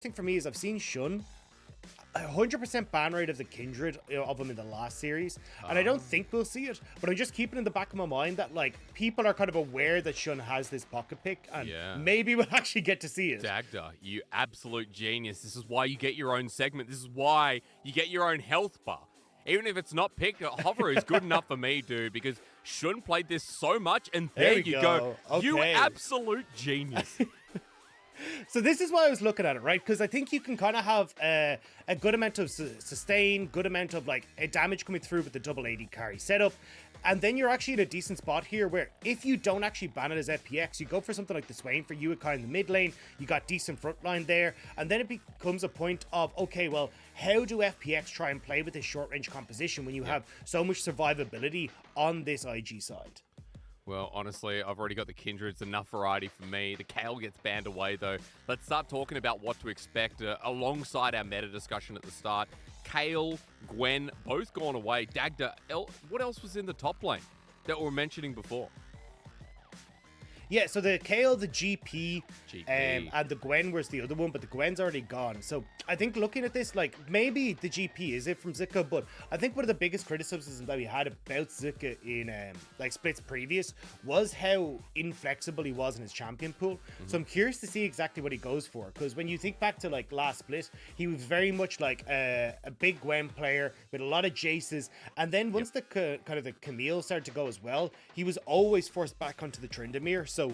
thing for me is I've seen Shun 100% ban rate of the Kindred of them in the last series, and I don't think we'll see it, but I'm just keeping in the back of my mind that like people are kind of aware that Shun has this pocket pick, and maybe we'll actually get to see it. Dagda, you absolute genius. This is why you get your own segment. This is why you get your own health bar. Even if it's not picked, Hover is good enough for me, dude, because Shun played this so much, and there you go. Okay. You absolute genius. So this is why I was looking at it, right? Because I think you can kind of have a good amount of sustain, good amount of like damage coming through with the double AD carry setup. And then you're actually in a decent spot here where if you don't actually ban it as FPX, you go for something like the Swain for Yuekai in the mid lane, you got decent front line there, and then it becomes a point of, okay, well, how do FPX try and play with this short range composition when you have so much survivability on this IG side? Well, honestly, I've already got the Kindred. It's enough variety for me. The Kale gets banned away, though. Let's start talking about what to expect alongside our meta discussion at the start. Kale, Gwen, both gone away. Dagda, what else was in the top lane that we were mentioning before? Yeah, so the Kale, the GP. And the Gwen was the other one, but the Gwen's already gone. So I think looking at this, like, maybe the GP is it from Zika, but I think one of the biggest criticisms that we had about Zika in like splits previous was how inflexible he was in his champion pool. So I'm curious to see exactly what he goes for, because when you think back to like last split, he was very much like a big Gwen player with a lot of Jayces, and then once the kind of the Camille started to go as well, he was always forced back onto the Tryndamere. So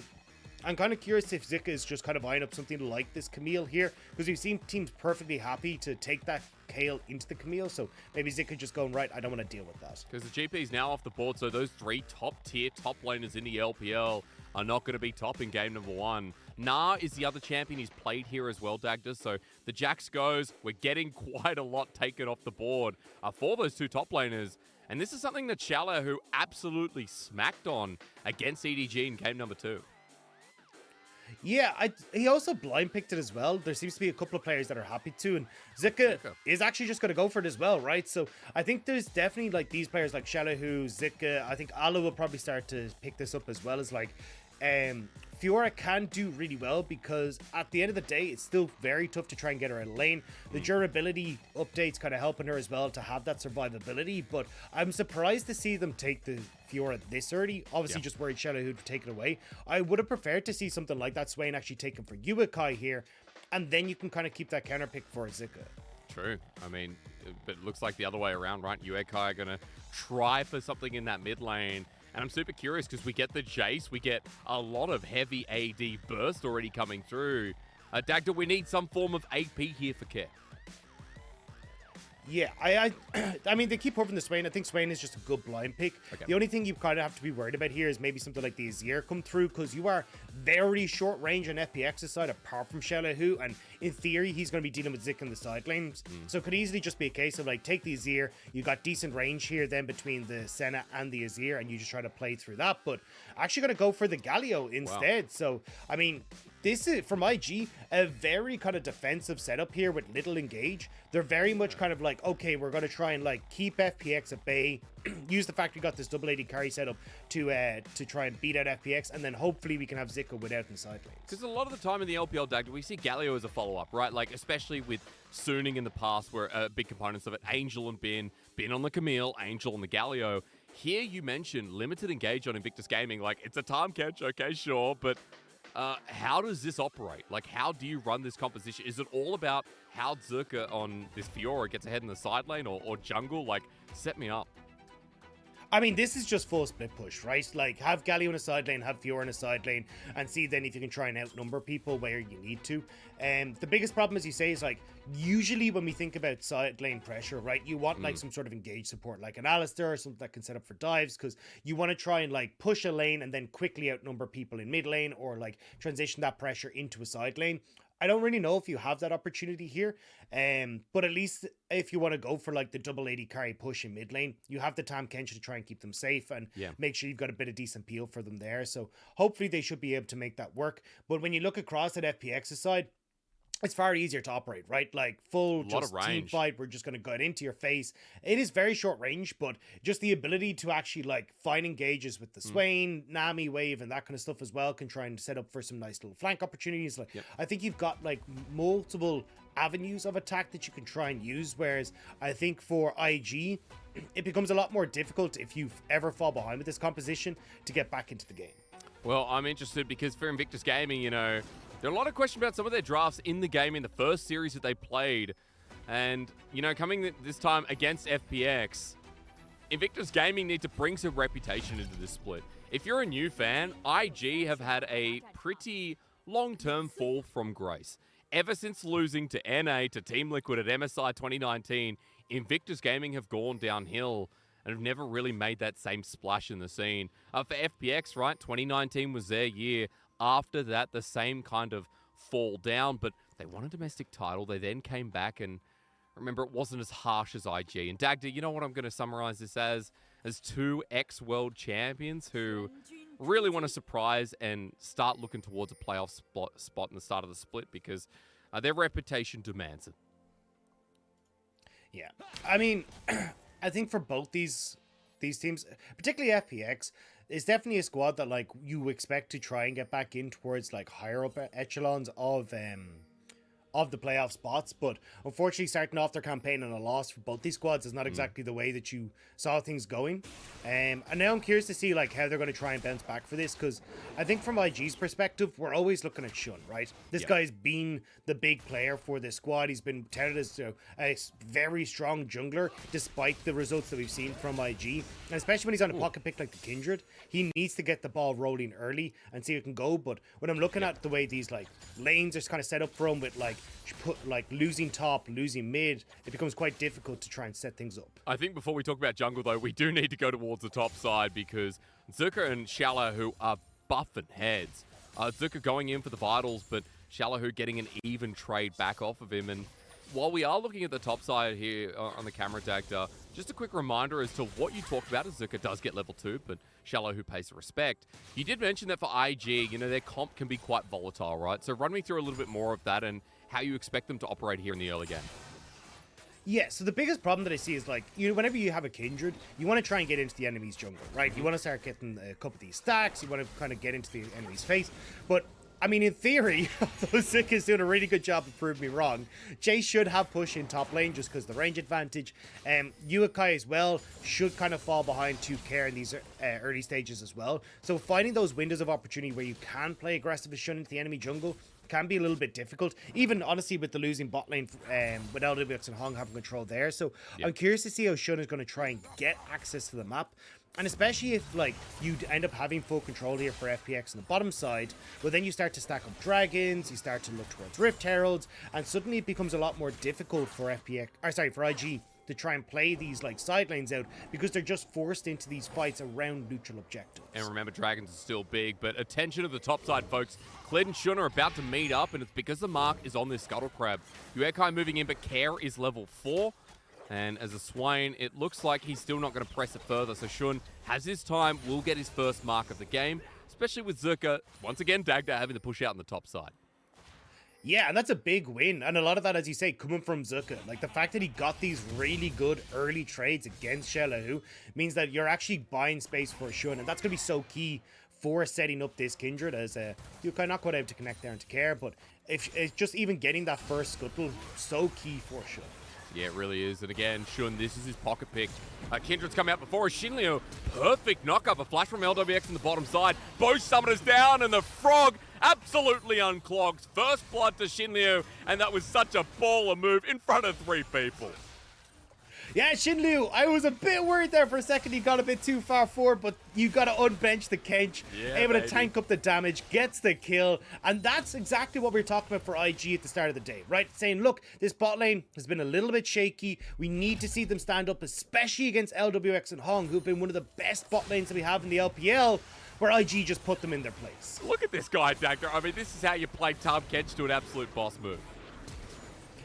I'm kind of curious if Zika is just kind of eyeing up something like this Camille here, because we've seen teams perfectly happy to take that Kale into the Camille, so maybe Zika just going, right, I don't want to deal with that. Because the GP is now off the board, so those three top-tier top laners in the LPL are not going to be top in game number one. Nah is the other champion he's played here as well, Dagda, so the Jax goes. We're getting quite a lot taken off the board for those two top laners. And this is something that xiaolaohu absolutely smacked on against EDG in game number 2. Yeah, he also blind picked it as well. There seems to be a couple of players that are happy to, and Zika is actually just going to go for it as well, right? So I think there's definitely like these players like xiaolaohu, Zika. I think Ala will probably start to pick this up as well as like Fiora can do really well, because at the end of the day, it's still very tough to try and get her in lane. The durability updates kind of helping her as well to have that survivability, but I'm surprised to see them take the Fiora this early. Obviously, just worried xiaolaohu would take it away. I would have preferred to see something like that Swain actually taken for Yuekai here, and then you can kind of keep that counter pick for Zika. True. I mean, but it looks like the other way around, right? Yuekai are going to try for something in that mid lane. And I'm super curious because we get the Jayce, we get a lot of heavy AD burst already coming through. Dagda, we need some form of AP here for Care. Yeah, I mean, they keep hoping the Swain. I think Swain is just a good blind pick. The only thing you kind of have to be worried about here is maybe something like the Azir come through, because you are very short range on FPX's side apart from xiaolaohu, and in theory he's going to be dealing with Zika in the side lanes. So it could easily just be a case of like, take the Azir, you got decent range here then between the Senna and the Azir, and you just try to play through that, but actually going to go for the Galio instead. So I mean, this is, from IG, a very kind of defensive setup here with little engage. They're very much kind of like, okay, we're going to try and like keep FPX at bay, use the fact we got this double AD carry setup to try and beat out FPX, and then hopefully we can have Zika without in the side lanes. Because a lot of the time in the LPL, Dagda, we see Galio as a follow-up, right? Like, especially with Sooning in the past, where big components of it, Angel and Bin on the Camille, Angel on the Galio. Here you mentioned limited engage on Invictus Gaming. Like, it's a Tahm Kench, okay, sure, but how does this operate? Like, how do you run this composition? Is it all about how Zika on this Fiora gets ahead in the side lane or jungle? Like, set me up. I mean, this is just full split push, right? Like, have Galio in a side lane, have Fiora in a side lane, and see then if you can try and outnumber people where you need to. The biggest problem, as you say, is like, usually when we think about side lane pressure, right, you want like some sort of engaged support, like an Alistar or something that can set up for dives, because you want to try and like push a lane and then quickly outnumber people in mid lane, or like transition that pressure into a side lane. I don't really know if you have that opportunity here, but at least if you want to go for like the double AD carry push in mid lane, you have the Tahm Kench to try and keep them safe and make sure you've got a bit of decent peel for them there. So hopefully they should be able to make that work. But when you look across at FPX's side, it's far easier to operate, right? Like full just team fight, we're just going to get into your face. It is very short range, but just the ability to actually like find engages with the Swain, Nami wave, and that kind of stuff as well can try and set up for some nice little flank opportunities. Like I think you've got like multiple avenues of attack that you can try and use, whereas I think for IG, it becomes a lot more difficult if you ever fall behind with this composition to get back into the game. Well, I'm interested because for Invictus Gaming, you know, there are a lot of questions about some of their drafts in the game in the first series that they played. And, you know, coming this time against FPX, Invictus Gaming need to bring some reputation into this split. If you're a new fan, IG have had a pretty long-term fall from grace. Ever since losing to NA to Team Liquid at MSI 2019, Invictus Gaming have gone downhill and have never really made that same splash in the scene. For FPX, right, 2019 was their year. After that, the same kind of fall down, but they won a domestic title. They then came back, and remember, it wasn't as harsh as IG. And Dagda, you know what I'm going to summarize this as two ex-world champions who really want to surprise and start looking towards a playoff spot in the start of the split because their reputation demands it. Yeah, I mean, I think for both these teams, particularly FPX, it's definitely a squad that like you expect to try and get back in towards like higher up echelons of the playoff spots, but unfortunately starting off their campaign on a loss for both these squads is not exactly the way that you saw things going. And now I'm curious to see like how they're going to try and bounce back for this, because I think from IG's perspective, we're always looking at Shun, right? This guy's been the big player for this squad. He's been touted as a very strong jungler, despite the results that we've seen from IG. And especially when he's on a pocket pick like the Kindred, he needs to get the ball rolling early and see if it can go. But when I'm looking at the way these like lanes are kind of set up for him with like losing top, losing mid, it becomes quite difficult to try and set things up. I think before we talk about jungle, though, we do need to go towards the top side because Zika and xiaolaohu are buffing heads. Zika going in for the vitals, but xiaolaohu getting an even trade back off of him. And while we are looking at the top side here on the camera, Dagda, just a quick reminder as to what you talked about as Zika does get level 2, but xiaolaohu pays the respect. You did mention that for IG, you know, their comp can be quite volatile, right? So run me through a little bit more of that and how you expect them to operate here in the early game. Yeah, so the biggest problem that I see is like, you know, whenever you have a Kindred, you want to try and get into the enemy's jungle, right? You want to start getting a couple of these stacks, you want to kind of get into the enemy's face, but I mean, in theory, although Zika is doing a really good job of proving me wrong, Jayce should have push in top lane just because of the range advantage. Yuekai as well should kind of fall behind 2K in these early stages as well. So finding those windows of opportunity where you can play aggressive as Shun into the enemy jungle can be a little bit difficult, even honestly with the losing bot lane with Lwx and Hong having control there. So I'm curious to see how Shun is going to try and get access to the map. And especially if like you end up having full control here for FPX on the bottom side, well then you start to stack up dragons, you start to look towards Rift Heralds, and suddenly it becomes a lot more difficult for for IG to try and play these like side lanes out because they're just forced into these fights around neutral objectives. And remember, dragons are still big, but attention to the top side, folks. Kled and Shun are about to meet up, and it's because the mark is on this Scuttle Crab. Yuekai moving in, but Care is level 4. And as a Swain, it looks like he's still not going to press it further. So Shun has his time, will get his first mark of the game, especially with Zika, once again, Dagda having to push out on the top side. Yeah, and that's a big win. And a lot of that, as you say, coming from Zika. Like, the fact that he got these really good early trades against xiaolaohu means that you're actually buying space for Shun. And that's going to be so key for setting up this Kindred, as you're kind of not quite able to connect there into Care. But if it's just even getting that first scuttle, so key for Shun. Yeah, it really is. And again, Shun, this is his pocket pick. Kindred's come out before. Xinliu, perfect knockup. A flash from Lwx on the bottom side. Both summoners down, and the frog absolutely unclogs. First blood to Xinliu, and that was such a baller move in front of 3 people. Yeah, Xinliu, I was a bit worried there for a second. He got a bit too far forward, but you got to unbench the Kench. Yeah, able to tank up the damage, gets the kill. And that's exactly what we were talking about for IG at the start of the day, right? Saying, look, this bot lane has been a little bit shaky. We need to see them stand up, especially against Lwx and Hong, who've been one of the best bot lanes that we have in the LPL, where IG just put them in their place. Look at this guy, Dagda. I mean, this is how you play Tahm Kench to an absolute boss move.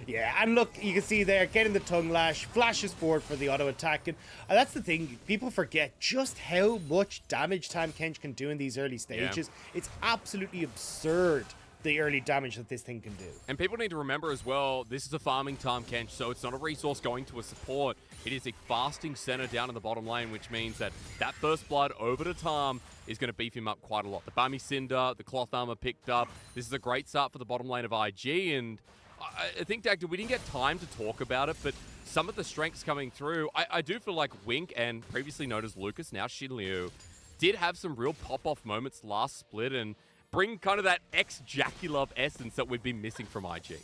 Yeah, and look, you can see there, getting the tongue lash, flashes forward for the auto attack. And that's the thing, people forget just how much damage Tahm Kench can do in these early stages. Yeah. It's absolutely absurd the early damage that this thing can do. And people need to remember as well, this is a farming Tahm Kench, so it's not a resource going to a support. It is a fasting Senna down in the bottom lane, which means that that first blood over to Tahm is going to beef him up quite a lot. The Bami Cinder, the Cloth Armor picked up. This is a great start for the bottom lane of IG, and I think, Dagda, we didn't get time to talk about it, but some of the strengths coming through, I do feel like Wink and previously known as Lucas, now Xinliu, did have some real pop-off moments last split and bring kind of that ex-Jackie-Love essence that we've been missing from IG.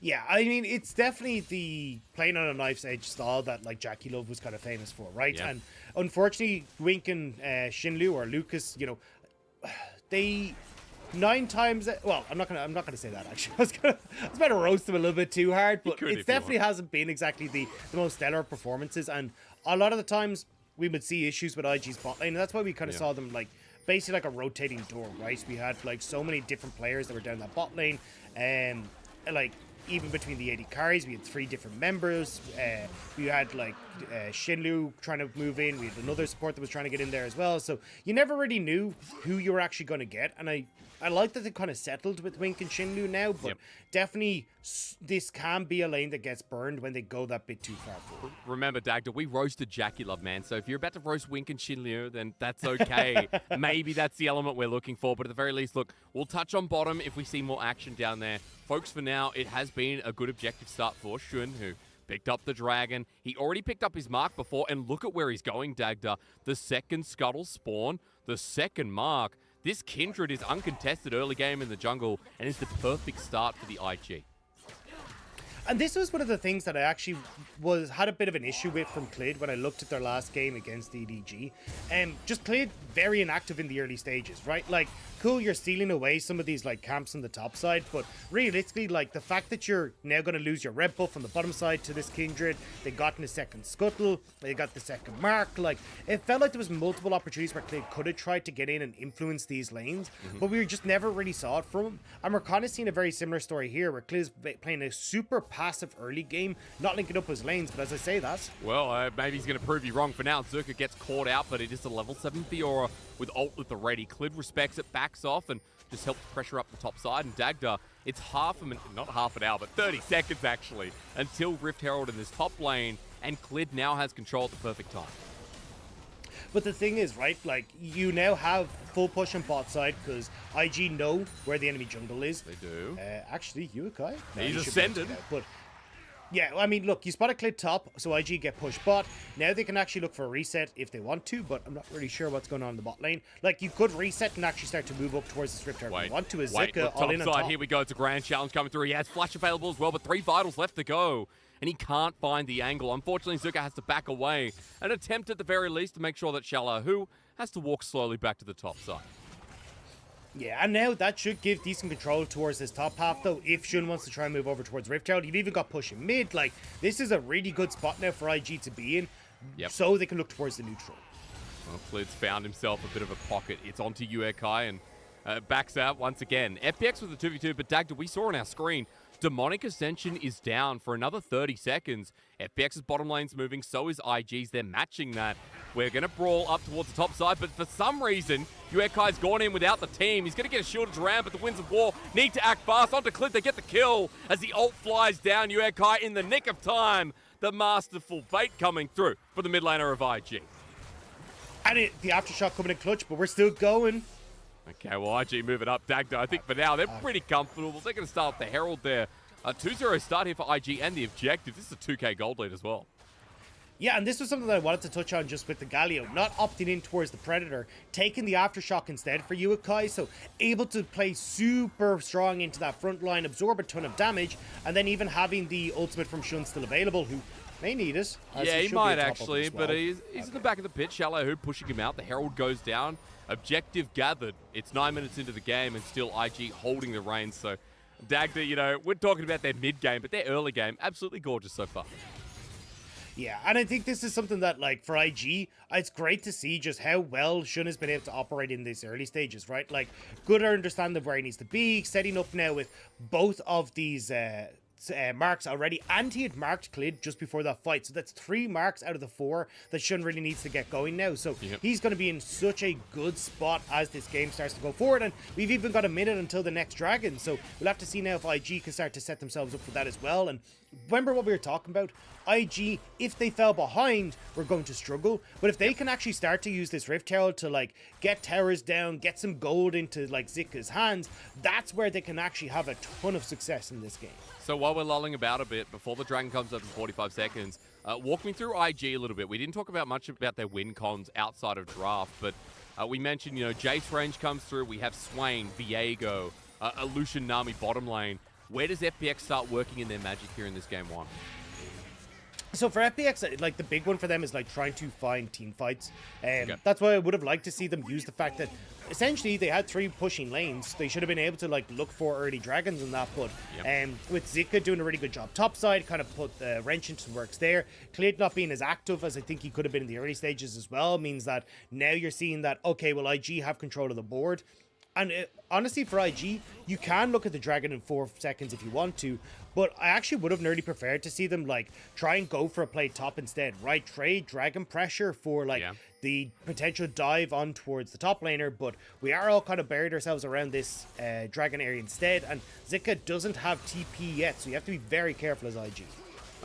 Yeah, I mean, it's definitely the playing on a knife's edge style that like Jackie Love was kind of famous for, right? Yeah. And unfortunately, Wink and Xinliu or Lucas, you know, they 9 times. Well, I'm not gonna say that actually. I was about to roast them a little bit too hard, but it definitely hasn't been exactly the most stellar performances. And a lot of the times we would see issues with IG's bot lane, and that's why we kind of saw them like basically like a rotating door, right? We had like so many different players that were down that bot lane, and like. Even between the AD carries, we had 3 different members. We had like Xinliu trying to move in. We had another support that was trying to get in there as well. So you never really knew who you were actually going to get. And I like that they kind of settled with Wink and Xinliu now, but definitely this can be a lane that gets burned when they go that bit too far forward. Remember, Dagda, we roasted Jackie Love, man. So if you're about to roast Wink and Xinliu, then that's okay. Maybe that's the element we're looking for. But at the very least, look, we'll touch on bottom if we see more action down there. Folks, for now, it has been a good objective start for Shun, who picked up the dragon. He already picked up his mark before, and look at where he's going, Dagda. The second scuttle spawn, the second mark. This Kindred is uncontested early game in the jungle, and is the perfect start for the IG. And this was one of the things that I actually had a bit of an issue with from Clid when I looked at their last game against EDG. Just Clid very inactive in the early stages, right? Like, cool, you're stealing away some of these like camps on the top side, but realistically, like the fact that you're now going to lose your red buff on the bottom side to this Kindred, they got in the second scuttle, they got the second mark, like it felt like there was multiple opportunities where Clid could have tried to get in and influence these lanes, but we just never really saw it from him. And we're kind of seeing a very similar story here where Clid's playing a super passive early game, not linking up his lanes, but as I say that, well, maybe he's going to prove you wrong for now. Zika gets caught out, but it is a level 7 Fiora with ult at the ready. Clid respects it, backs off, and just helps pressure up the top side. And Dagda, it's not half an hour, but 30 seconds actually, until Rift Herald in this top lane, and Clid now has control at the perfect time. But the thing is, right, like, you now have full push on bot side because IG know where the enemy jungle is. They do. Actually, Yuekai. He's ascended. But yeah, I mean, look, you spot a Clid top, so IG get pushed bot. Now they can actually look for a reset if they want to, but I'm not really sure what's going on in the bot lane. Like, you could reset and actually start to move up towards the Rift Herald if you want to. As Zika all in on top. Here we go. It's a grand challenge coming through. He has flash available as well, but 3 vitals left to go. And he can't find the angle. Unfortunately, Zika has to back away and attempt at the very least to make sure that xiaolaohu has to walk slowly back to the top side. Yeah, and now that should give decent control towards this top half, though, if Shun wants to try and move over towards Rift Herald. You've even got push in mid. Like, this is a really good spot now for IG to be in, so they can look towards the neutral. Well, Clid's found himself a bit of a pocket. It's onto Yuekai and backs out once again. FPX with the 2v2, but Dagda, we saw on our screen, Demonic Ascension is down for another 30 seconds. FPX's bottom lane's moving, so is IG's. They're matching that. We're going to brawl up towards the top side, but for some reason, Yuekai's gone in without the team. He's going to get a shielded round, but the Winds of War need to act fast. Onto Clid, they get the kill as the ult flies down. Yuekai in the nick of time. The masterful bait coming through for the mid laner of IG. And the aftershock coming in clutch, but we're still going. Okay, well, IG moving up. Dagda, I think for now, they're pretty comfortable. They're going to start with the Herald there. 2-0 start here for IG and the objective. This is a 2k gold lead as well. Yeah, and this was something that I wanted to touch on just with the Galio. Not opting in towards the Predator, taking the Aftershock instead for Yuekai, so able to play super strong into that front line, absorb a ton of damage, and then even having the ultimate from Shun still available, who may need it. Yeah, he might actually, but he's in the back of the pit. xiaolaohu pushing him out. The Herald goes down. Objective gathered. It's 9 minutes into the game and still IG holding the reins. So, Dagda, you know, we're talking about their mid-game, but their early game, absolutely gorgeous so far. Yeah, and I think this is something that, like, for IG, it's great to see just how well Shun has been able to operate in these early stages, right? Like, good understanding of where he needs to be, setting up now with both of these marks already, and he had marked Clid just before that fight. So that's 3 marks out of the 4 that Shun really needs to get going now. So he's going to be in such a good spot as this game starts to go forward. And we've even got a minute until the next dragon. So we'll have to see now if IG can start to set themselves up for that as well. And remember what we were talking about? IG, if they fell behind, were going to struggle. But if they can actually start to use this Rift Herald to like get towers down, get some gold into like Zika's hands, that's where they can actually have a ton of success in this game. So while we're lulling about a bit, before the dragon comes up in 45 seconds, walk me through IG a little bit. We didn't talk about much about their win cons outside of draft, but we mentioned, you know, Jayce range comes through. We have Swain, Viego, a Lucian Nami bottom lane. Where does FPX start working in their magic here in this game 1? So for FPX, like the big one for them is like trying to find team fights. That's why I would have liked to see them use the fact that essentially they had 3 pushing lanes. They should have been able to like look for early dragons and that, but with Zika doing a really good job topside, kind of put the wrench into the works there. Clid not being as active as I think he could have been in the early stages as well means that now you're seeing that, okay, well, IG have control of the board. And honestly, for IG, you can look at the dragon in 4 seconds if you want to, but I actually would have nearly preferred to see them like try and go for a play top instead, right? Trade dragon pressure for like the potential dive on towards the top laner, but we are all kind of buried ourselves around this dragon area instead, and Zika doesn't have TP yet, so you have to be very careful as IG.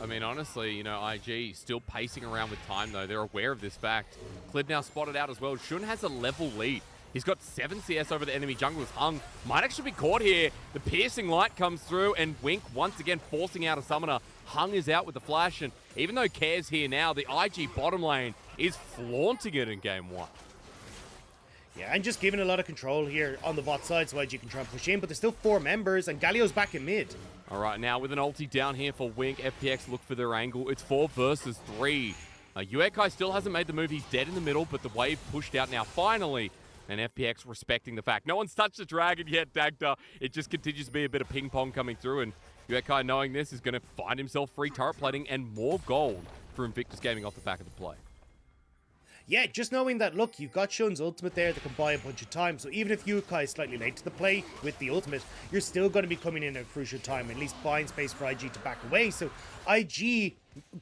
I mean, honestly, you know, IG still pacing around with time, though. They're aware of this fact. Clid now spotted out as well. Shun has a level lead. He's got 7 CS over the enemy junglers. Hung might actually be caught here. The piercing light comes through, and Wink once again forcing out a summoner. Hung is out with the flash, and even though Care's here now, the IG bottom lane is flaunting it in game 1. Yeah, and just giving a lot of control here on the bot side so IG can try and push in, but there's still 4 members, and Galio's back in mid. All right, now with an ulti down here for Wink, FPX look for their angle. It's 4 versus 3. Yuekai still hasn't made the move. He's dead in the middle, but the wave pushed out now finally. And FPX respecting the fact no one's touched the dragon yet, Dagda. It just continues to be a bit of ping pong coming through, and Yuekai, knowing this, is going to find himself free turret plating and more gold for Invictus Gaming off the back of the play. Yeah, just knowing that, look, you've got Shun's ultimate there that can buy a bunch of time, so even if Yuekai is slightly late to the play with the ultimate, you're still going to be coming in at a crucial time, at least buying space for IG to back away. So IG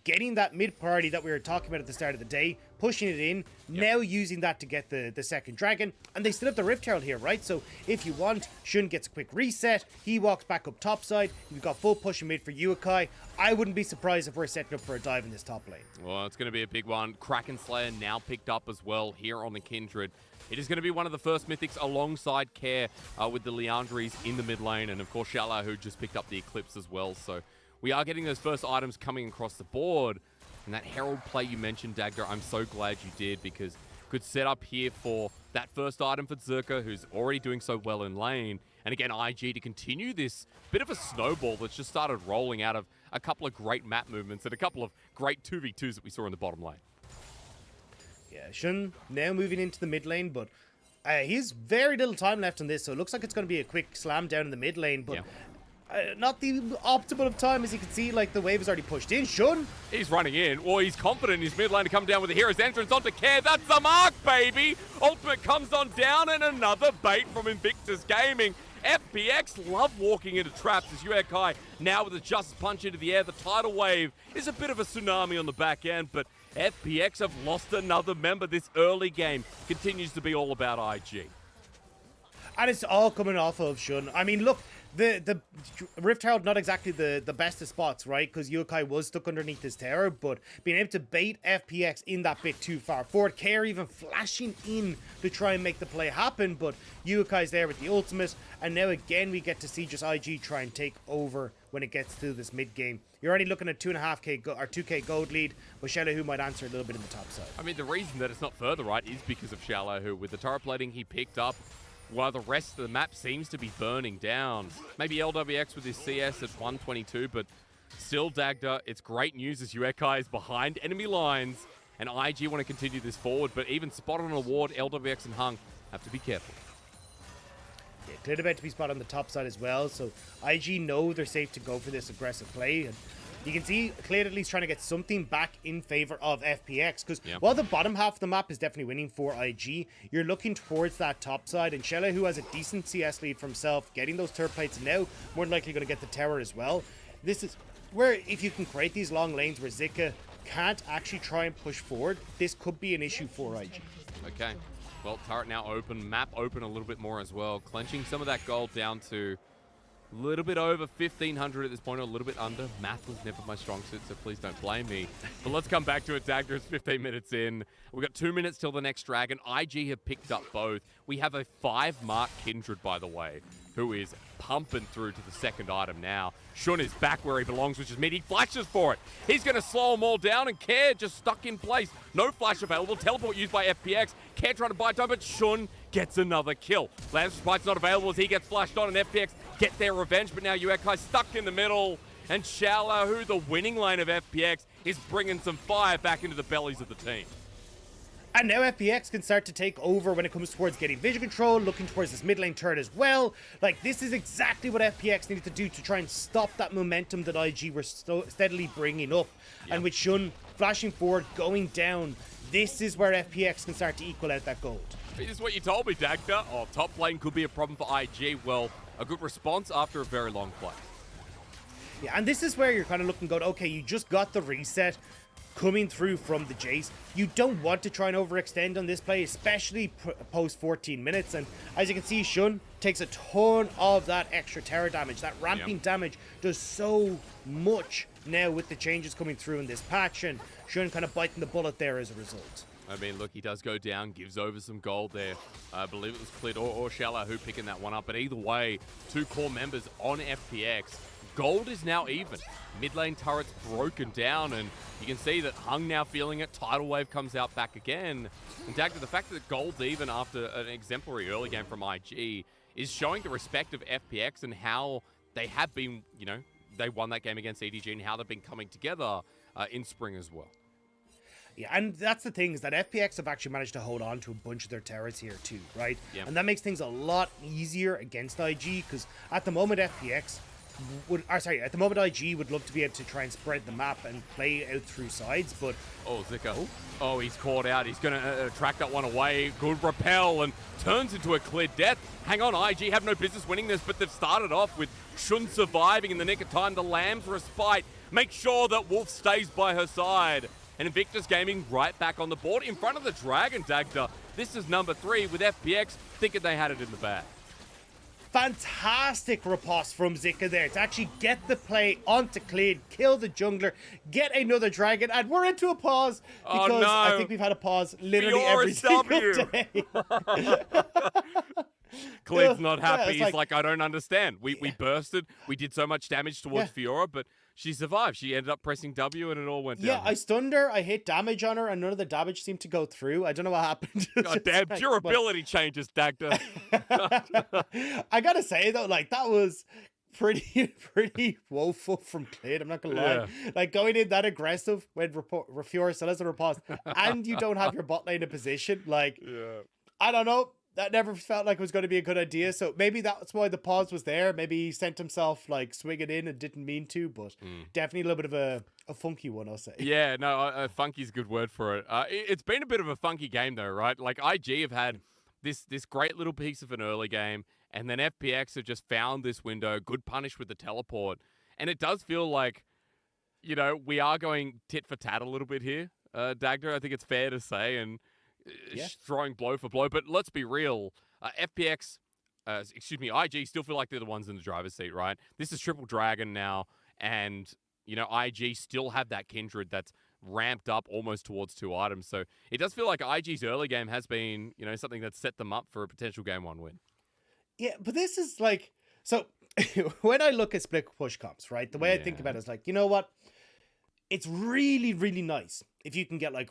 getting that mid party that we were talking about at the start of the day, pushing it in, now using that to get the second dragon, and they still have the Rift Herald here, right? So if you want, Shun gets a quick reset, he walks back up topside, you've got full push and mid for Yuekai. I wouldn't be surprised if we're setting up for a dive in this top lane. Well, it's going to be a big one. Kraken Slayer now picked up as well here on the Kindred. It is going to be one of the first mythics alongside Care with the Leandries in the mid lane, and of course xiaolaohu just picked up the Eclipse as well, so we are getting those first items coming across the board. And that Herald play you mentioned, Dagda, I'm so glad you did, because could set up here for that first item for Zika, who's already doing so well in lane. And again, IG to continue this bit of a snowball that's just started rolling out of a couple of great map movements and a couple of great 2v2s that we saw in the bottom lane. Yeah, Shun now moving into the mid lane, but he's very little time left on this, so it looks like it's going to be a quick slam down in the mid lane, but not the optimal of time, as you can see, like the wave is already pushed in. Shun, he's running in. Well, he's confident in his mid lane to come down with the hero's entrance onto Care. That's the mark, baby! Ultimate comes on down, and another bait from Invictus Gaming. FPX love walking into traps as Yuekai now with a Justice Punch into the air. The tidal wave is a bit of a tsunami on the back end, but FPX have lost another member. This early game continues to be all about IG. And it's all coming off of Shun. I mean, look, the Rift Herald, not exactly the best of spots, right? Because Yuekai was stuck underneath this tower, but being able to bait FPX in that bit too far forward. Care even flashing in to try and make the play happen, but Yuekai's there with the ultimate, and now again we get to see just IG try and take over when it gets to this mid game. You're already looking at 2.5k or 2k gold lead, but xiaolaohu might answer a little bit in the top side. I mean, the reason that it's not further right is because of xiaolaohu. With the turret plating he picked up, while the rest of the map seems to be burning down. Maybe Lwx with his CS at 122, but still, Dagda, it's great news as Yuekai is behind enemy lines, and IG want to continue this forward, but even spot on a ward, Lwx and Hung have to be careful. Yeah, Clid about to be spot on the top side as well, so IG know they're safe to go for this aggressive play. And you can see Clid at least trying to get something back in favor of FPX, because while the bottom half of the map is definitely winning for IG, you're looking towards that top side, and xiaolaohu has a decent CS lead for himself, getting those turret plates, and now more than likely going to get the tower as well. this is where if you can create these long lanes where Zika can't actually try and push forward, this could be an issue for IG. Okay. Well, turret now open, map open a little bit more as well, clenching some of that gold down to a little bit over 1,500 at this point, or a little bit under. Math was never my strong suit, so please don't blame me. But let's come back to it, Dagda. It's 15 minutes in. We've got 2 minutes till the next dragon. IG have picked up both. We have a 5-mark Kindred, by the way, who is pumping through to the second item now. Shun is back where he belongs, which is mid. He flashes for it. He's going to slow them all down, and Care just stuck in place. No flash available. Teleport used by FPX. Care trying to buy time, but Shun gets another kill. Lance Spite's not available as he gets flashed on, and FPX get their revenge, but now Yuekai stuck in the middle, and xiaolaohu, the winning lane of FPX, is bringing some fire back into the bellies of the team. And now FPX can start to take over when it comes towards getting vision control, looking towards this mid lane turret as well. Like, this is exactly what FPX needed to do to try and stop that momentum that IG were steadily bringing up. Yep. And with Shun flashing forward, going down, this is where FPX can start to equal out that gold. This is what you told me, Dagda. Oh, top lane could be a problem for IG. Well, a good response after a very long play. Yeah, and this is where you're kind of looking, going, okay, you just got the reset coming through from the Jayce. You don't want to try and overextend on this play, especially post 14 minutes. And as you can see, Shun takes a ton of that extra terror damage. That ramping damage does so much now with the changes coming through in this patch, and Shun kind of biting the bullet there as a result. I mean, look, he does go down, gives over some gold there. I believe it was Clit or xiaolaohu picking that one up. But either way, 2 core members on FPX. Gold is now even. Mid lane turret's broken down, and you can see that Hung now feeling it. Tidal Wave comes out back again. And Dagda, the fact that gold's even after an exemplary early game from IG is showing the respect of FPX and how they have been, you know, they won that game against EDG and how they've been coming together in spring as well. Yeah, and that's the thing, is that FPX have actually managed to hold on to a bunch of their turrets here too, right? Yep. And that makes things a lot easier against IG, because at the moment FPX would, at the moment IG would love to be able to try and spread the map and play out through sides, but... Oh, Zika. Oh, he's caught out. He's going to track that one away. Good repel, and turns into a clear death. Hang on, IG have no business winning this, but they've started off with Shun surviving in the nick of time. The Lamb's respite. Make sure that Wolf stays by her side. And Invictus Gaming right back on the board in front of the Dragon, Dagda. This is number 3 with FPX thinking they had it in the bag. Fantastic riposte from Zika there to actually get the play onto Cleed, kill the jungler, get another dragon, and we're into a pause because I think we've had a pause literally every single day. Cleed's not happy. He's like, I don't understand. We bursted. We did so much damage towards Fiora, but she survived. She ended up pressing W and it all went down. Yeah, I stunned her. I hit damage on her and none of the damage seeed to go through. I don't know what happened. God damn, durability changes, Dagda. I gotta say though, like, that was pretty woeful from Cleed, I'm not gonna lie. Like, going in that aggressive when Fiora still has a riposte and you don't have your bot lane in position, like, I don't know. That never felt like it was going to be a good idea. So maybe that's why the pause was there. Maybe he sent himself like swinging in and didn't mean to, but definitely a little bit of a funky one, I'll say. Yeah, no, funky's a good word for it. It's been a bit of a funky game though, right? Like IG have had this great little piece of an early game, and then FPX have just found this window, good punish with the teleport. And it does feel like, you know, we are going tit for tat a little bit here, Dagda, I think it's fair to say, and throwing blow for blow. But let's be real, FPX, IG still feel like they're the ones in the driver's seat, right? This is Triple Dragon now, and, you know, IG still have that Kindred that's ramped up almost towards 2 items. So it does feel like IG's early game has been, you know, something that's set them up for a potential game 1 win. Yeah, but this is like, so when I look at split push comps, right, the way I think about it is like, you know what? It's really, really nice if you can get like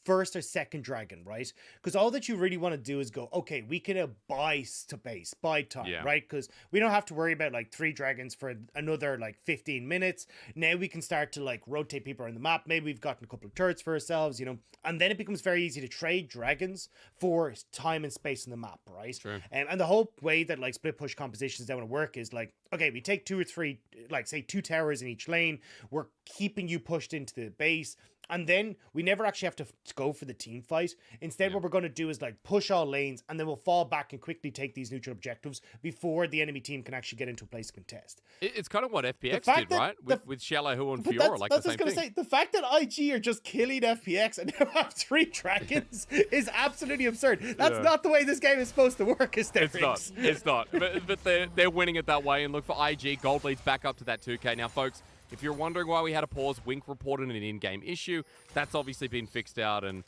first or second dragon, right? Because all that you really want to do is go, okay, we can buy space, buy time, right? Because we don't have to worry about like 3 dragons for another like 15 minutes. Now we can start to like rotate people around the map. Maybe we've gotten a couple of turrets for ourselves, you know, and then it becomes very easy to trade dragons for time and space in the map, right? True. And the whole way that like split push compositions don't want to work is like, okay, we take 2 or 3, like say 2 towers in each lane. We're keeping you pushed into the base. And then we never actually have to go for the team fight. Instead, what we're going to do is like push all lanes, and then we'll fall back and quickly take these neutral objectives before the enemy team can actually get into a place to contest. It's kind of what FPX did, right? With xiaolaohu and Fiora, like the same thing. Say, the fact that IG are just killing FPX and now have 3 dragons is absolutely absurd. That's not the way this game is supposed to work, Hysterics. It's not. But they're winning it that way. And look, for IG, gold leads back up to that 2K. Now, folks, if you're wondering why we had a pause, Wink reported an in-game issue. That's obviously been fixed out, and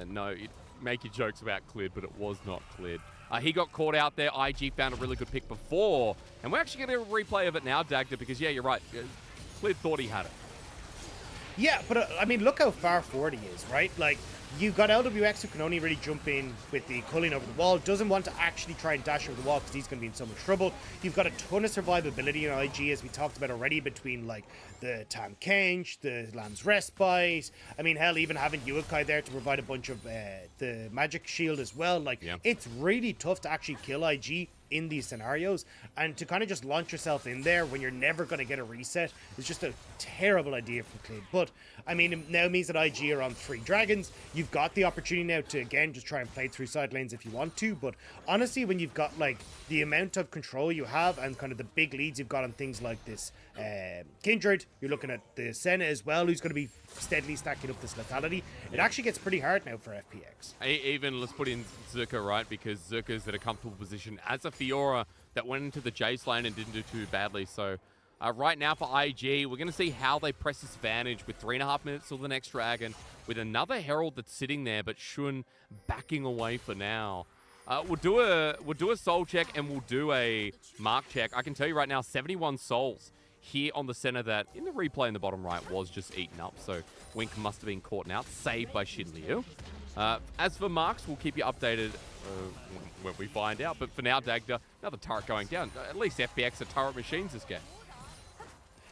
no, you make your jokes about cleared, but it was not cleared. He got caught out there. IG found a really good pick before, and we're actually getting a replay of it now, Dagda, because, yeah, you're right. Cleared thought he had it. Yeah, but I mean, look how far forward he is, right? Like, you got Lwx who can only really jump in with the culling over the wall, doesn't want to actually try and dash over the wall because he's going to be in so much trouble. You've got a ton of survivability in IG, as we talked about already, between like the Tahm Kench, the Lamb's Respite. I mean, hell, even having Yuekai there to provide a bunch of the magic shield as well. Like, it's really tough to actually kill IG in these scenarios, and to kind of just launch yourself in there when you're never going to get a reset is just a terrible idea from Clid. But I mean, it now means that IG are on 3 dragons. You've got the opportunity now to again just try and play through side lanes if you want to, but honestly, when you've got like the amount of control you have and kind of the big leads you've got on things like this Kindred, you're looking at the Senna as well, who's going to be steadily stacking up this lethality. It actually gets pretty hard now for FPX. Even let's put in Zika, right? Because Zika's at a comfortable position as a Fiora that went into the Jayce lane and didn't do too badly. So right now for IG, we're going to see how they press this advantage with 3.5 minutes till the next dragon, with another Herald that's sitting there, but Shun backing away for now. We'll do a soul check and we'll do a mark check. I can tell you right now, 71 souls here on the center that, in the replay in the bottom right, was just eaten up. So Wink must have been caught out, saved by Xinliu. As for marks, we'll keep you updated when we find out. But for now, Dagda, another turret going down. At least FPX are turret machines this game.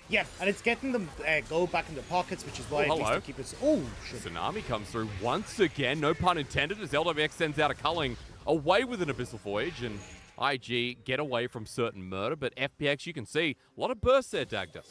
Yeah, and it's getting them go back in their pockets, which is why at least to keep it... Oh, shit. Tsunami comes through once again, no pun intended, as Lwx sends out a culling away with an Abyssal Voyage, and IG get away from certain murder, but FPX, you can see, a lot of bursts there, Dagda.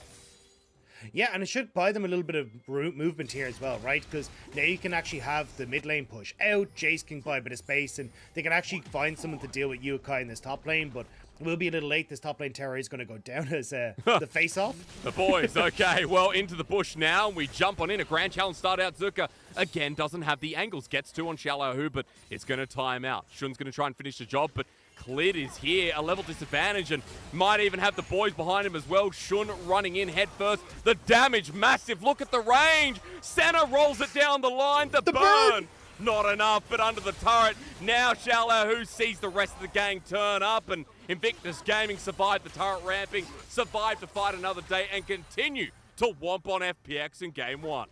Yeah, and it should buy them a little bit of movement here as well, right? Because now you can actually have the mid lane push out, Jayce can buy a bit of space, and they can actually find someone to deal with Yuekai in this top lane, but we'll be a little late. This top lane tower is going to go down as the face-off. The boys, okay, well, into the bush now. We jump on in. A grand challenge start out. Zika, again, doesn't have the angles. Gets 2 on xiaolaohu, but it's going to time out. Shun's going to try and finish the job, but Clid is here, a level disadvantage, and might even have the boys behind him as well. Shun running in head first. The damage, massive. Look at the range. Senna rolls it down the line. The burn. Not enough, but under the turret. Now xiaolaohu sees the rest of the gang turn up, and Invictus Gaming survived the turret ramping, survived to fight another day, and continue to whomp on FPX in Game 1.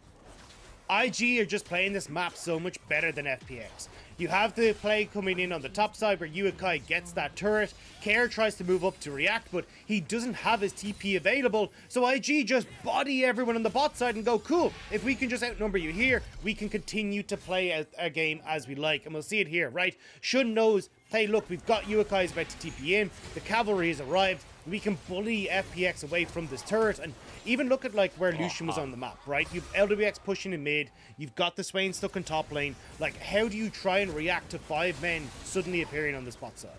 IG are just playing this map so much better than FPX. You have the play coming in on the top side where Yuekai gets that turret. Care tries to move up to react, but he doesn't have his TP available. So IG just body everyone on the bot side and go, cool, if we can just outnumber you here, we can continue to play out a game as we like. And we'll see it here, right? Shun knows, hey, look, we've got Yuekai's about to TP in. The cavalry has arrived. We can bully FPX away from this turret. And even look at like where Lucian was on the map, right? You've Lwx pushing in mid. You've got the Swain stuck in top lane. Like, how do you try and react to 5 men suddenly appearing on the spot side?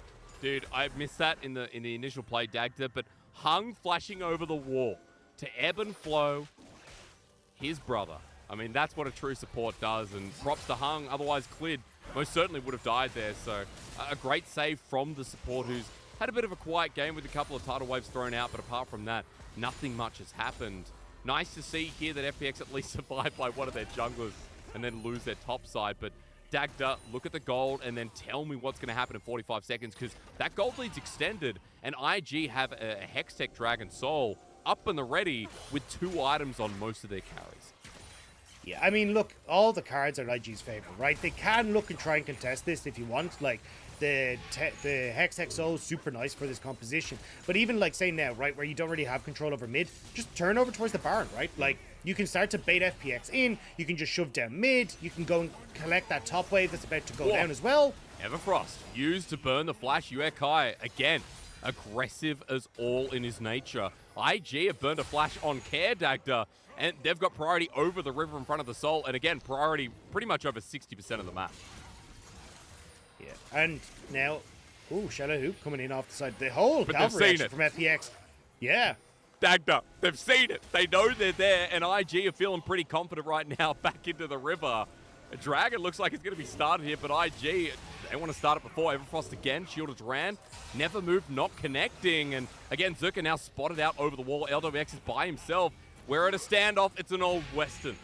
Dude, I missed that in the initial play, Dagda, but Hung flashing over the wall to ebb and flow his brother. I mean, that's what a true support does, and props to Hung. Otherwise, Clid most certainly would have died there. So a great save from the support, who's had a bit of a quiet game with a couple of tidal waves thrown out, but apart from that, nothing much has happened. Nice to see here that FPX at least survived by one of their junglers and then lose their top side. But Dagda, look at the gold and then tell me what's going to happen in 45 seconds, because that gold lead's extended, and IG have a Hextech Dragon Soul up and the ready with 2 items on most of their carries. Yeah, I mean, look, all the cards are IG's favor, right? They can look and try and contest this if you want. Like, the Hextech Soul is super nice for this composition. But even, like, say now, right, where you don't really have control over mid, just turn over towards the Baron, right? Like, you can start to bait FPX in, you can just shove down mid, you can go and collect that top wave that's about to go down as well. Everfrost used to burn the flash. Yuekai again aggressive as all in his nature. IG have burned a flash on Care, Dagda, and they've got priority over the river in front of the Soul, and again, priority pretty much over 60% of the map. Yeah, and now, ooh, xiaolaohu coming in off the side. The whole cavalry action from FPX. Yeah. Dagda, they've seen it. They know they're there, and IG are feeling pretty confident right now back into the river. A Dragon looks like it's going to be started here, but IG, they want to start it before. Everfrost again, shielded ran, never moved, not connecting. And again, Zika now spotted out over the wall. Lwx is by himself. We're at a standoff. It's an old Western.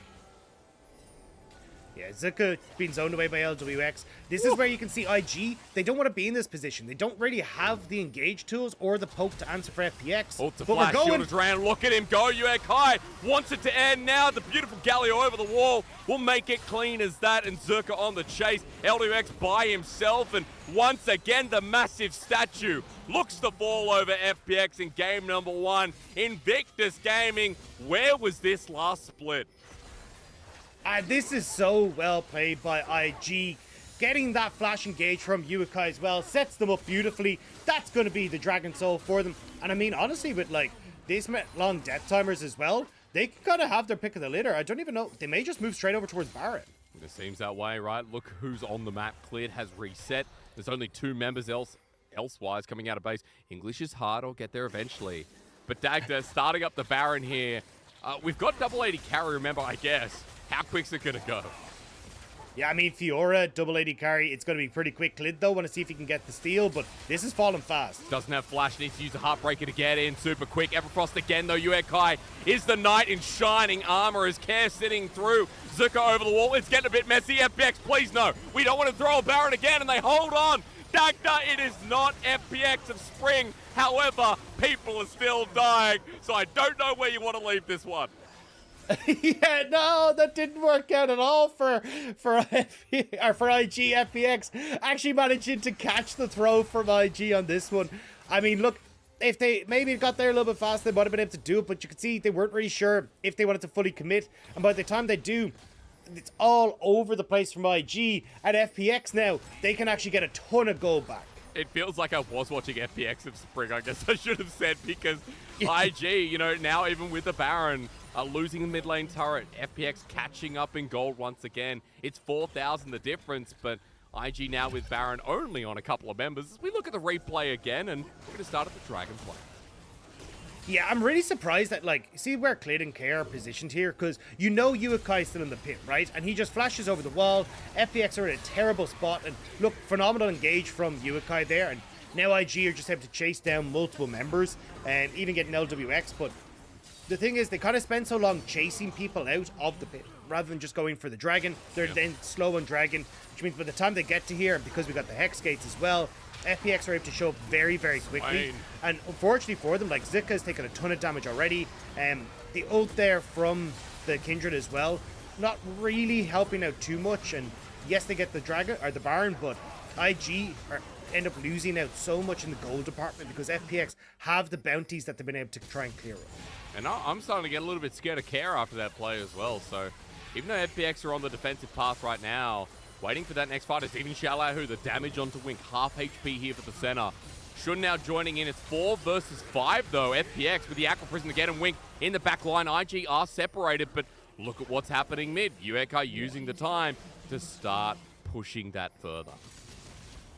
Yeah, Zika being zoned away by Lwx. This is where you can see IG, they don't want to be in this position. They don't really have the engage tools or the poke to answer for FPX. Oh, to flash, shielded ran. Look at him go. Yuekai wants it to end now. The beautiful Galio over the wall will make it clean as that. And Zika on the chase. Lwx by himself. And once again, the massive statue looks to fall over FPX in game number 1. Invictus Gaming, where was this last split? And this is so well played by IG. Getting that flash engage from Yuekai as well sets them up beautifully. That's going to be the Dragon Soul for them. And I mean, honestly, with like these long death timers as well, they can kind of have their pick of the litter. I don't even know. They may just move straight over towards Baron. It seems that way, right? Look who's on the map. Cleared has reset. There's only 2 members elsewise coming out of base. English is hard. I'll get there eventually. But Dagda starting up the Baron here. We've got double AD carry, remember, I guess. How quick's it going to go? Yeah, I mean, Fiora, double AD carry, it's going to be pretty quick. Clid, though, want to see if he can get the steal, but this is falling fast. Doesn't have flash, needs to use a Heartbreaker to get in super quick. Everfrost again, though. Yuekai is the knight in shining armor as Care sitting through. Zika over the wall. It's getting a bit messy. FPX, please no. We don't want to throw a Baron again, and they hold on. Dagda, it is not FPX of Spring. However, people are still dying, so I don't know where you want to leave this one. Yeah, no, that didn't work out at all for IG. FPX actually managing to catch the throw from IG on this one. I mean, look, if they maybe got there a little bit faster, they might have been able to do it, but you could see they weren't really sure if they wanted to fully commit. And by the time they do, it's all over the place from IG. At FPX now, they can actually get a ton of gold back. It feels like I was watching FPX of Spring, I guess I should have said, because IG, you know, now even with the Baron, losing the mid lane turret, FPX catching up in gold once again. It's 4,000 the difference, but IG now with Baron only on a couple of members. As we look at the replay again, and we're going to start at the Dragon play. Yeah, I'm really surprised that, like, see where Clid and Care are positioned here, because you know Yuekai's still in the pit, right? And he just flashes over the wall. FPX are in a terrible spot, and look, phenomenal engage from Yuekai there, and now IG are just able to chase down multiple members, and even getting Lwx, but the thing is, they kind of spend so long chasing people out of the pit, rather than just going for the Dragon. They're then slow on Dragon, which means by the time they get to here, and because we got the Hex Gates as well, FPX are able to show up very, very quickly. And unfortunately for them, like, Zika has taken a ton of damage already. The ult there from the Kindred as well, not really helping out too much. And yes, they get the Dragon or the Baron, but IG end up losing out so much in the gold department because FPX have the bounties that they've been able to try and clear up. And I'm starting to get a little bit scared of Care after that play as well. So even though FPX are on the defensive path right now, waiting for that next fight is even xiaolaohu, the damage onto Wink, half HP here for the center. Shun now joining in. It's 4 versus 5 though. FPX with the Aqua Prison again and Wink in the back line. IG are separated, but look at what's happening mid. Yuekai using the time to start pushing that further.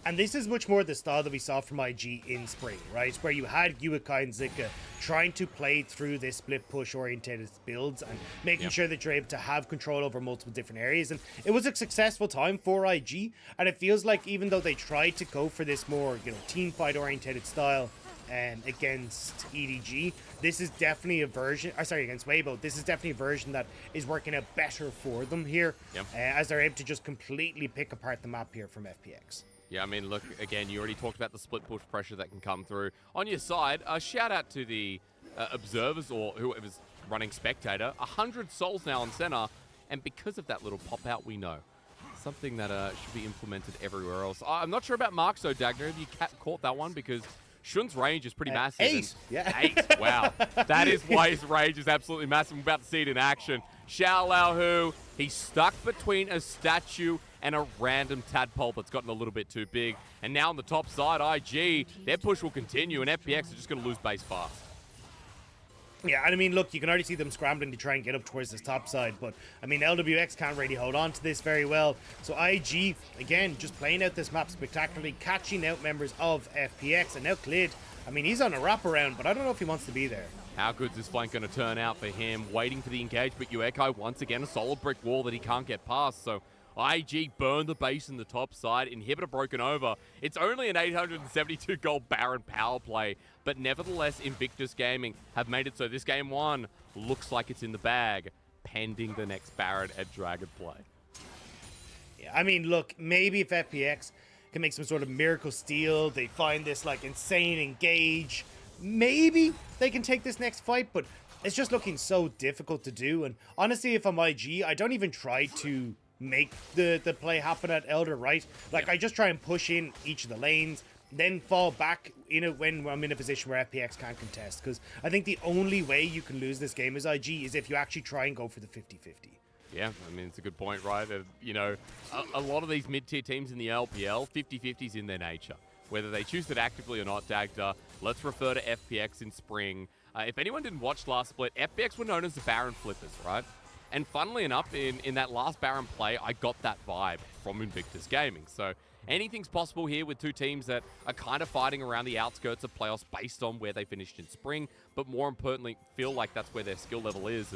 And this is much more the style that we saw from IG in Spring, right? Where you had Yuekai and Zika trying to play through this split push oriented builds and making sure that you're able to have control over multiple different areas. And it was a successful time for IG. And it feels like even though they tried to go for this more, you know, team fight oriented style against EDG, this is definitely a version, against Weibo, this is definitely a version that is working out better for them here, as they're able to just completely pick apart the map here from FPX. Yeah, I mean, look, again, you already talked about the split push pressure that can come through. On your side, a shout out to the observers or whoever's running spectator. 100 souls now on center, and because of that little pop out, we know. Something that should be implemented everywhere else. I'm not sure about Mark, so Dagda, have you caught that one? Because Shun's range is pretty massive. 8! Yeah. 8, wow. That is why his range is absolutely massive. We're about to see it in action. xiaolaohu, he's stuck between a statue and a random tadpole that's gotten a little bit too big. And now on the top side, IG, their push will continue, and FPX are just going to lose base fast. Yeah, and I mean, look, you can already see them scrambling to try and get up towards this top side, but I mean, Lwx can't really hold on to this very well. So IG, again, just playing out this map spectacularly, catching out members of FPX, and now Clid, I mean, he's on a wraparound, but I don't know if he wants to be there. How good's this flank going to turn out for him? Waiting for the engage, but Yuekai, once again, a solid brick wall that he can't get past, so IG burned the base in the top side, inhibitor broken over. It's only an 872 gold Baron power play, but nevertheless, Invictus Gaming have made it so this game 1 looks like it's in the bag, pending the next Baron at Dragon play. Yeah, I mean, look, maybe if FPX can make some sort of miracle steal, they find this like insane engage, maybe they can take this next fight, but it's just looking so difficult to do. And honestly, if I'm IG, I don't even try to make the play happen at Elder, right? Like, I just try and push in each of the lanes, then fall back in it when I'm in a position where FPX can't contest. Because I think the only way you can lose this game as IG is if you actually try and go for the 50-50. Yeah, I mean, it's a good point, right? You know, a lot of these mid-tier teams in the LPL, 50-50's in their nature. Whether they choose it actively or not, Dagda, let's refer to FPX in spring. If anyone didn't watch last split, FPX were known as the Baron Flippers, right? And funnily enough, in that last Baron play, I got that vibe from Invictus Gaming. So anything's possible here with two teams that are kind of fighting around the outskirts of playoffs based on where they finished in spring, but more importantly, feel like that's where their skill level is.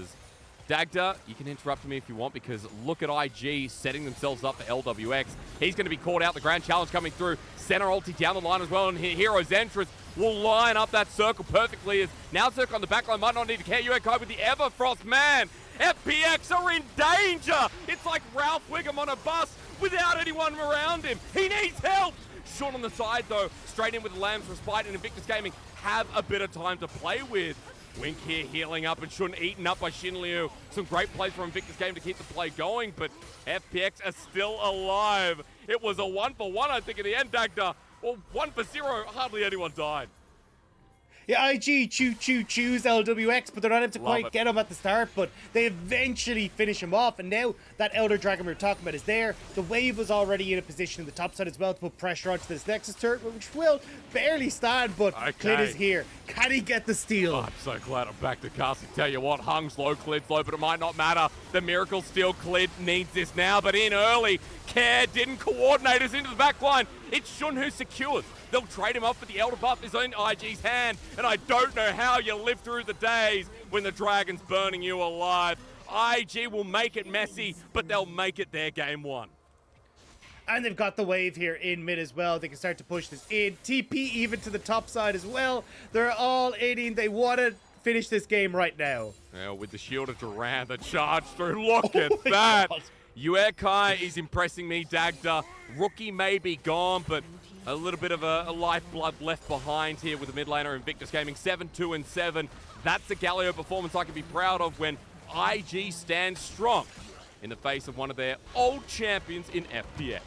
Dagda, you can interrupt me if you want, because look at IG setting themselves up for Lwx. He's going to be caught out. The grand challenge coming through. Senna ulti down the line as well, and Hero's entrance will line up that circle perfectly. As now Circle on the backline might not need to care. Yuekai with the Everfrost, man. FPX are in danger. It's like Ralph Wiggum on a bus without anyone around him. He needs help. Short on the side, though. Straight in with the Lamb's Respite, and Invictus Gaming have a bit of time to play with. Wink here healing up and shouldn't eaten up by Xinliu. Some great plays from Invictus Game to keep the play going, but FPX are still alive. It was a 1-for-1, I think, in the end, Dagda. Well, 1-for-0, hardly anyone died. Yeah, IG choose Lwx, but they're not able to quite get him at the start, but they eventually finish him off, and now that Elder Dragon we were talking about is there. The wave was already in a position in the top side as well to put pressure onto this Nexus turret, which will barely stand, but Clid is here. Can he get the steal? Oh, I'm so glad I'm back to casting. Tell you what, Hung's low, Clid's low, but it might not matter. The miracle steal, Clid needs this now, but in early. Care didn't coordinate us into the back line. It's Shun who secures. They'll trade him off, but the Elder buff is in IG's hand, and I don't know how you live through the days when the Dragon's burning you alive. IG will make it messy, but they'll make it their game 1. And they've got the wave here in mid as well. They can start to push this in. TP even to the top side as well. They're all aiding. They want to finish this game right now. Yeah, with the shield of Duran, the charge through. Look at that. God. Yuekai is impressing me, Dagda. Rookie may be gone, but a little bit of a lifeblood left behind here with the mid laner Invictus Gaming. 7-2-7. That's a Galio performance I can be proud of when IG stands strong in the face of one of their old champions in FPX.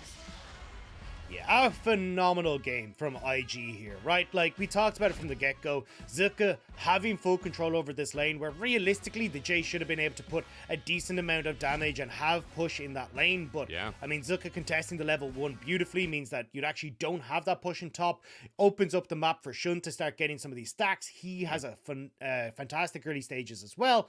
Yeah, a phenomenal game from IG here, right? Like, we talked about it from the get-go. Zika having full control over this lane, where realistically, the Jayce should have been able to put a decent amount of damage and have push in that lane. But, yeah. I mean, Zika contesting the level 1 beautifully means that you actually don't have that push in top. Opens up the map for Shun to start getting some of these stacks. He has a fantastic early stages as well.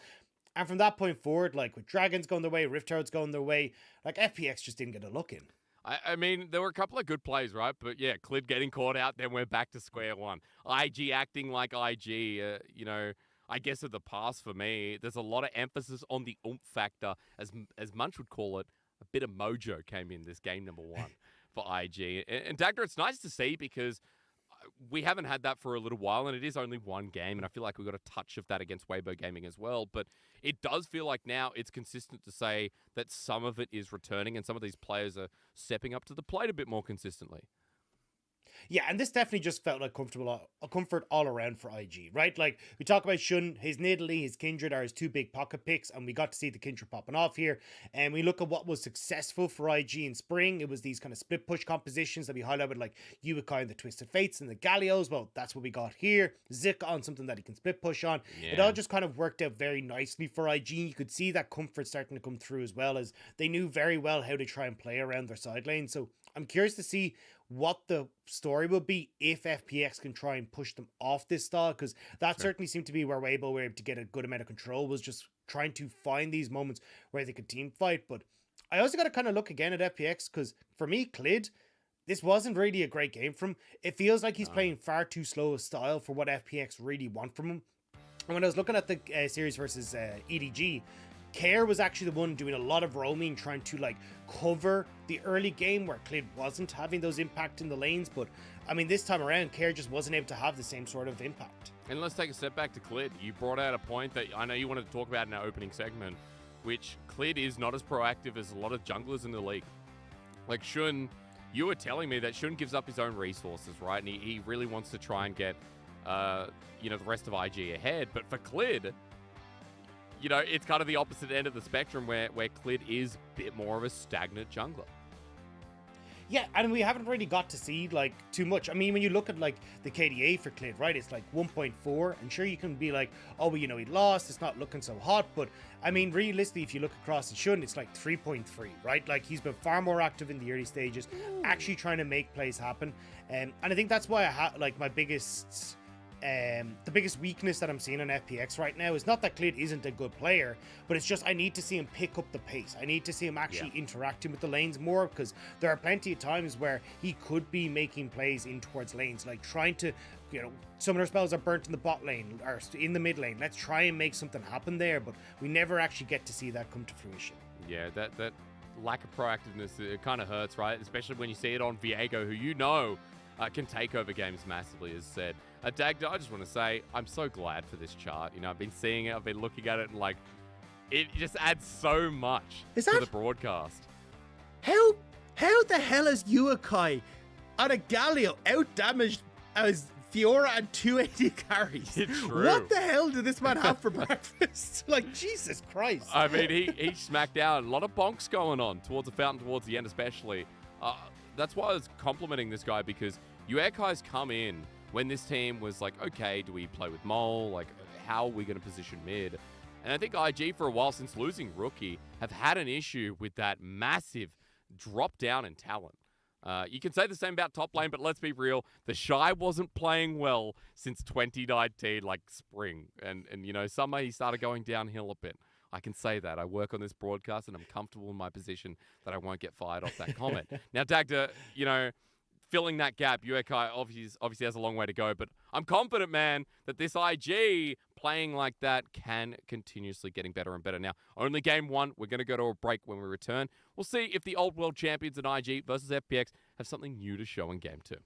And from that point forward, like, with Dragons going their way, Rift Heralds going their way, like, FPX just didn't get a look in. I mean, there were a couple of good plays, right? But yeah, Clid getting caught out, then we're back to square one. IG acting like IG, you know, I guess of the past for me, there's a lot of emphasis on the oomph factor, as Munch would call it. A bit of mojo came in this game number 1 for IG. And Dagda, it's nice to see because we haven't had that for a little while, and it is only one game, and I feel like we got a touch of that against Weibo Gaming as well, but it does feel like now it's consistent to say that some of it is returning, and some of these players are stepping up to the plate a bit more consistently. Yeah, and this definitely just felt like a comfort all around for IG, right? Like, we talk about Shun, his Nidalee, his Kindred are his two big pocket picks, and we got to see the Kindred popping off here. And we look at what was successful for IG in spring. It was these kind of split push compositions that we highlighted, like Yuekai and the Twisted Fates and the Galios. Well, that's what we got here. Zika on something that he can split push on. Yeah. It all just kind of worked out very nicely for IG. You could see that comfort starting to come through, as well as they knew very well how to try and play around their side lane. So I'm curious to see what the story will be if FPX can try and push them off this style, because that certainly seemed to be where Weibo were able to get a good amount of control, was just trying to find these moments where they could team fight. But I also got to kind of look again at FPX, because for me, Clid, this wasn't really a great game from him. It feels like he's playing far too slow a style for what FPX really want from him. And when I was looking at the series versus EDG, Care was actually the one doing a lot of roaming, trying to like cover the early game where Clid wasn't having those impact in the lanes. But I mean, this time around, Care just wasn't able to have the same sort of impact. And let's take a step back to Clid. You brought out a point that I know you wanted to talk about in our opening segment, which Clid is not as proactive as a lot of junglers in the league. Like Shun, you were telling me that Shun gives up his own resources, right? And he really wants to try and get, the rest of IG ahead. But for Clid, it's kind of the opposite end of the spectrum where Clid is a bit more of a stagnant jungler. Yeah, and we haven't really got to see like too much. I mean, when you look at like the KDA for Clid, right, it's like 1.4, and sure you can be like, oh, well, he lost, it's not looking so hot, but I mean, realistically, if you look across the Shun, it's like 3.3, right? Like, he's been far more active in the early stages, actually trying to make plays happen, and I think that's why I have like my biggest. The biggest weakness that I'm seeing on FPX right now is not that Clid isn't a good player, but it's just I need to see him pick up the pace. I need to see him actually interacting with the lanes more, because there are plenty of times where he could be making plays in towards lanes, like trying to, summoner spells are burnt in the bot lane or in the mid lane. Let's try and make something happen there, but we never actually get to see that come to fruition. Yeah, that lack of proactiveness, it kind of hurts, right? Especially when you see it on Viego, who can take over games massively, as said. Dagda, I just want to say, I'm so glad for this chart. I've been seeing it, I've been looking at it, and like, it just adds so much to the broadcast. How the hell is Yuekai on a Galio out-damaged as Fiora and 280 carries? True. What the hell did this man have for breakfast? Like, Jesus Christ. I mean, he smacked down. A lot of bonks going on towards the fountain, towards the end especially. That's why I was complimenting this guy, because Yuekai's come in when this team was like, okay, do we play with Mole? Like, how are we going to position mid? And I think IG, for a while since losing Rookie, have had an issue with that massive drop down in talent. You can say the same about top lane, but let's be real. The Shy wasn't playing well since 2019, like spring. And summer he started going downhill a bit. I can say that. I work on this broadcast and I'm comfortable in my position that I won't get fired off that comment. Now, Dagda, filling that gap, Yuekai obviously has a long way to go, but I'm confident, man, that this IG playing like that can continuously getting better and better. Now, only game one. We're going to go to a break. When we return, we'll see if the old world champions in IG versus FPX have something new to show in game two.